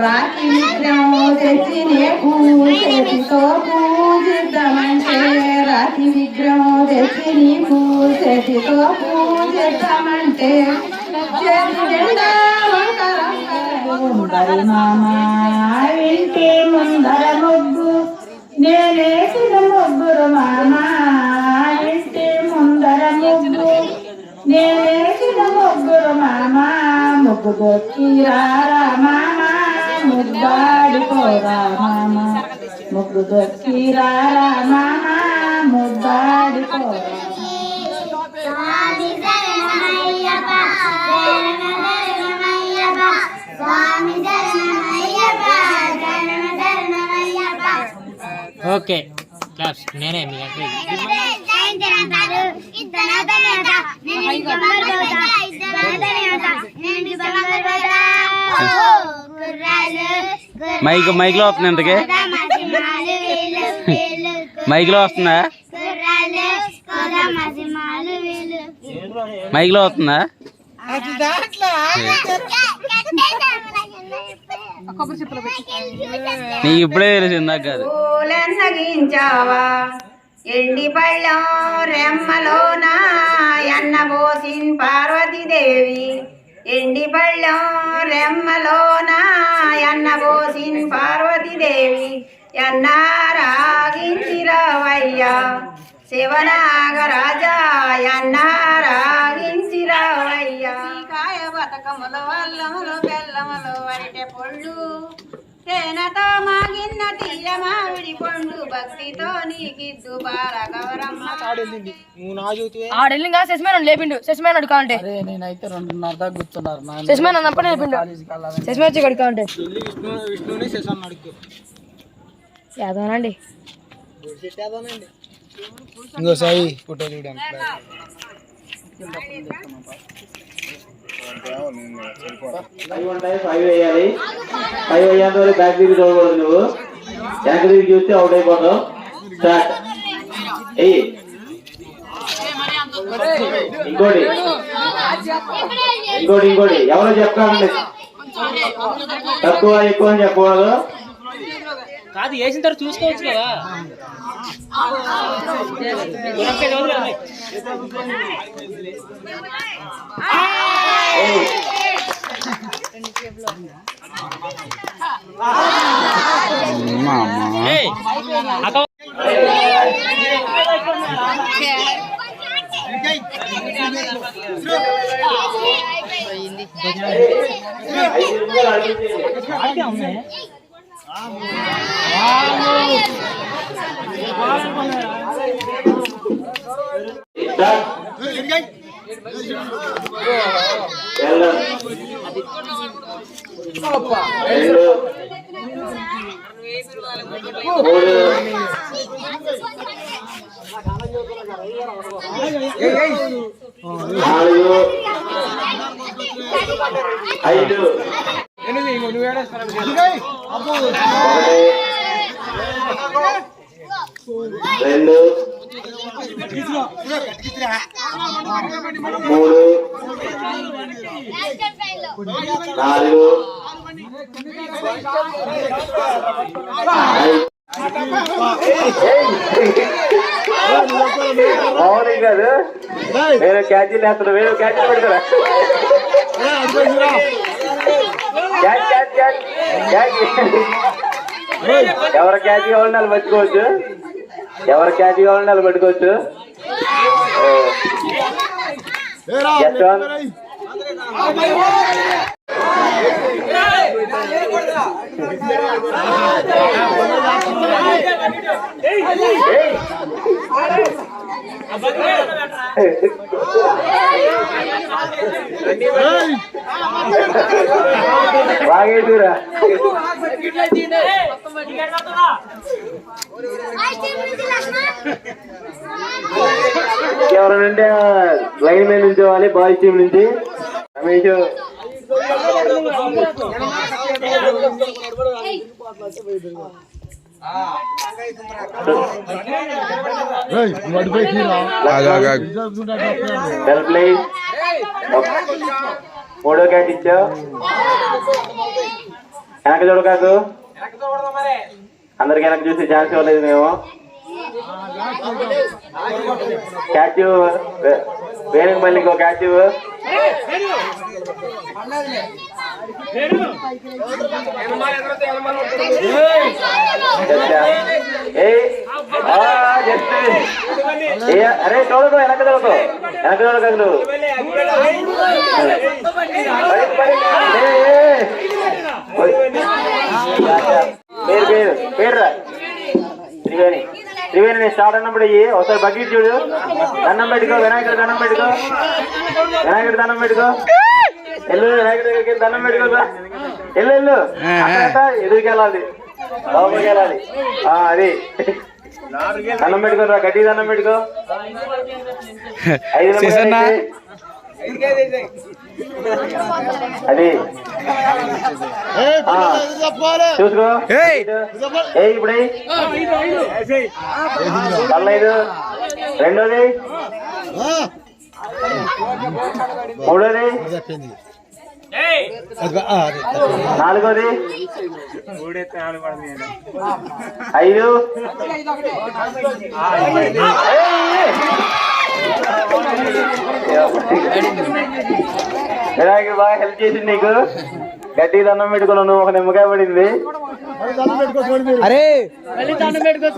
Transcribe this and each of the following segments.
రాఖీ విగ్రహం తెచ్చి నీకు చేతితో పూజిద్దామంటే రాఖీ విగ్రహం తెచ్చి నీకు చేతితో పూజిద్దామంటే చేతి నిండా ముందరి మామ ఇంటి ముందర ముగ్గు నేనేసిన ముగ్గురు మామ ఇంటి ముందర ముగ్గు నేనేసిన ముగ్గురు మామ ముగ్గు దొక్కి రారా మామ ముద్దాడిపోరా మామ ముగ్గు దొక్కి రారా మామ ముద్దాడిపోరా ఓకే క్లాస్ నేనే మీ మైక్ లో వస్తుంది ఇంతకి మైక్ లో వస్తుందా మైక్ లో వస్తుందా నీకు ఇప్పుడే తెలిసిందా కాదు ఎండి పళ్ళం రెమ్మలోన ఎన్న పోసిన్ పార్వతీదేవి ఎండి పళ్ళం రెమ్మలోన ఎన్న పోసిన్ పార్వతీదేవి ఎన్నారాగించిరవయ్యా శివనాగరాజా ఎన్నారాగించిరవయ్యా కాయ బతకముల వల్లములు బెల్లములు వరిటె పొళ్ళు తేనెతో మాగిన్న తీయ మామిడి పండు భక్తితో నీకిద్దు బాల గౌరమ్మ ఆడెళ్ళింగా శశిమేన లేపిండు శశిమేన అడుగు అంటే నేనైతే 2:30 దాకా కూర్చున్నారు శశిమేన అన్నప్పుడు లేపిండు శశిమేన వచ్చి అడుగు అంటే యాదవనండి ఇంకో సాయి ఫోటో చూడండి ఫైవ్ వేయాలి ఫైవ్ అయ్యేంత వరకు బ్యాక్ దిగి చూడకూడదు నువ్వు బ్యాక్ దిగి చూస్తే అవుట్ అయిపోతావు స్టార్ట్ ఎయ్యి ఇంకోటి ఇంకోటి ఇంకోటి ఎవరో చెప్పకండి తక్కువ ఎక్కువ అని చెప్పకూడదు కాదు వేసిన తర్వాత చూసుకోవచ్చు కదా వేరే క్యాచీలు వేస్తారు వేరే క్యాచీలు పెడతారా ఎవరి క్యాచ్ కావాలంటే వాళ్ళు పెట్టుకోవచ్చు ఎవరి క్యాచ్ కావాలంటే వాళ్ళు పెట్టుకోవచ్చు బాగేదురా ఎవరనంటే లైన్ మీద నుంచోవాలి బాయ్స్ టీం నుంచి. రమేష్ మూడో క్యాచ్ ఇచ్చావు. వెనక చూడకాకు, అందరికి వెనక చూసి ఛాన్స్ ఇవ్వలేదు మేము. క్యాచ్ వేణుకు మళ్ళీ ఇంకో క్యాచ్. అరే చూడకు, వెనక చూడకు, వెనక చూడకు నువ్వు. పేరు పేరు పేరురా త్రివేణి. త్రివేణి నేను స్టార్ట్ అన్నప్పుడు అయ్యి ఒకసారి బకెట్ చూడు. దండం పెట్టుకో, వినాయకుడు దండం పెట్టుకో, వినాయకుడు దండం పెట్టుకో. ఎల్లు వినాయకుడి దగ్గరికి దండం పెట్టుకో. ఎల్లు ఎల్లు ఎదురుకి వెళ్ళాలి, లోపలికి వెళ్ళాలి. అది దండం పెట్టుకోరా, గట్టి దండం పెట్టుకో. 5 నిమిషాలు అది చూసుకో. ఇప్పుడు 15, రెండోది, మూడోది, నాలుగోది, 5. వినాయకుడు బాగా హెల్ప్ చేసింది నీకు. గట్టి దండం పెట్టుకున్నావు నువ్వు. ఒక నిమ్మకాయ పడింది. అరే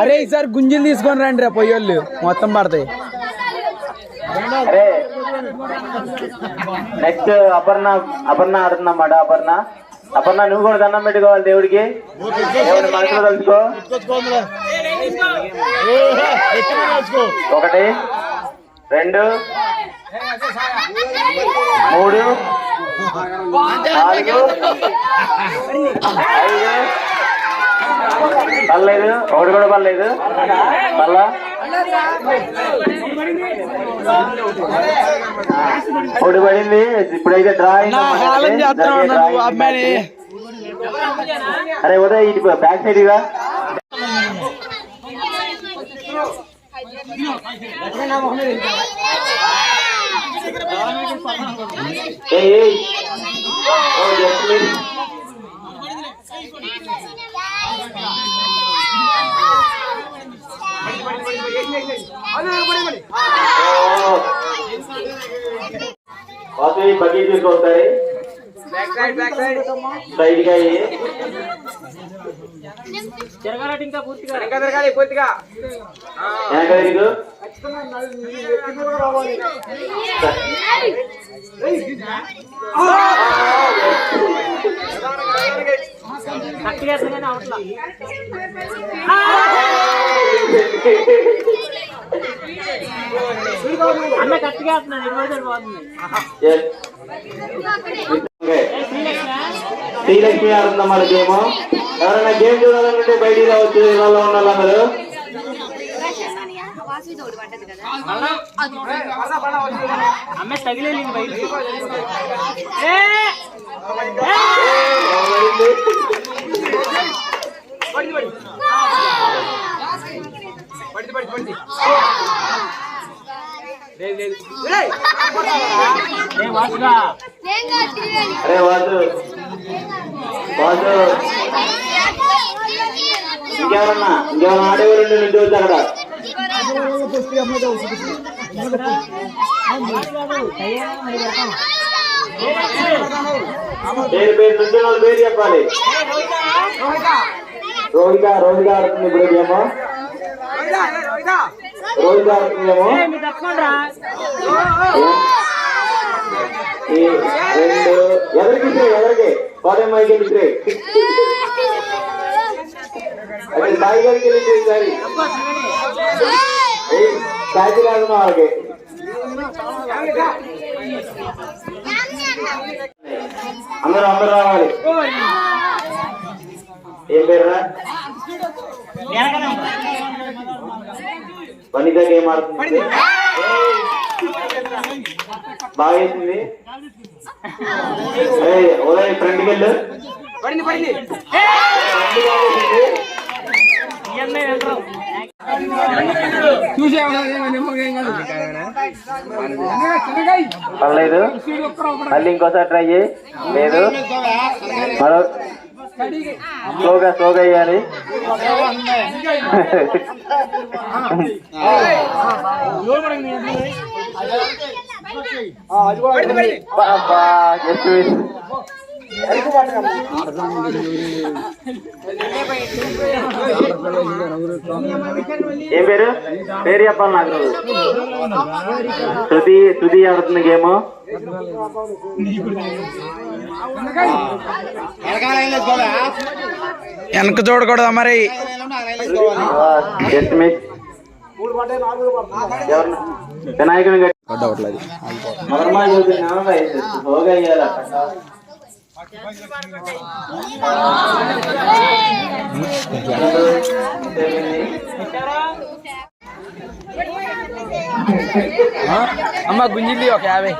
అరే ఈసారి గుంజీలు తీసుకొని రండి రా పొయ్యోళ్ళు మొత్తం పడతాయి. అరే నెక్స్ట్ అపర్ణ ఆడుతుందన్నమాట. అపర్ణ నువ్వు కూడా దండం పెట్టుకోవాలి దేవుడికి. దేవుడి మనసులో తలుచుకో. 1, 2, 3, 4, 5, పర్లేదు. ఒకటి కూడా పర్లేదు. మళ్ళా ఒకటి పడింది. ఇప్పుడైతే డ్రాయింగ్. అరే ఉదయ్ ఇటు బ్యాక్ సైడ్ గా. బకెట్ తీసుకొస్తాయి సైడ్ గా. పూర్తిగా అన్న కరెక్ట్గా శ్రీలక్ష్మి ఆడుతుందా మన గేమ్. ఎవరైనా గేమ్ చూడాలంటే బయటికి రావచ్చు. ఇళ్ళలో ఉన్న వాళ్ళందరూ అమ్మే తగిలే బయట. అరే వాసు ఇంకెవరన్నా ఆడేవాళ్ళు నుంచి వచ్చి అక్కడ. పేరు నుంచి వాళ్ళు పేరు చెప్పాలి. రోహిత ఆడుతుంది ఇప్పుడు గేమ్. రోహిత ఆడుతుందేమో. 2 ఎవరికి కోదే మైకి ఇద్దరే. అది సాయి గారికి వెళ్ళి ఈసారి కాయలు కాకుండా వాళ్ళకి అందరూ రావాలి. ఏం పేరురా? వనిత గేమ్ ఆడుతుంది. బాగా వేసింది. ఉదయం ఫ్రెండ్కి వెళ్ళు. పర్లేదు, మళ్ళీ ఇంకోసారి ట్రై చేయి. లేదు, మరో స్లోగా వేయాలి. జస్ట్ ఏం పేరు? పేరు చెప్పాలి నాకు. శృతి ఆడుతుంది గేమ్. వెనక చూడకూడదా మరి? Just miss. వినాయకుని హోగా అయ్యాల. అమ్మ గుంజింది ఒక 50.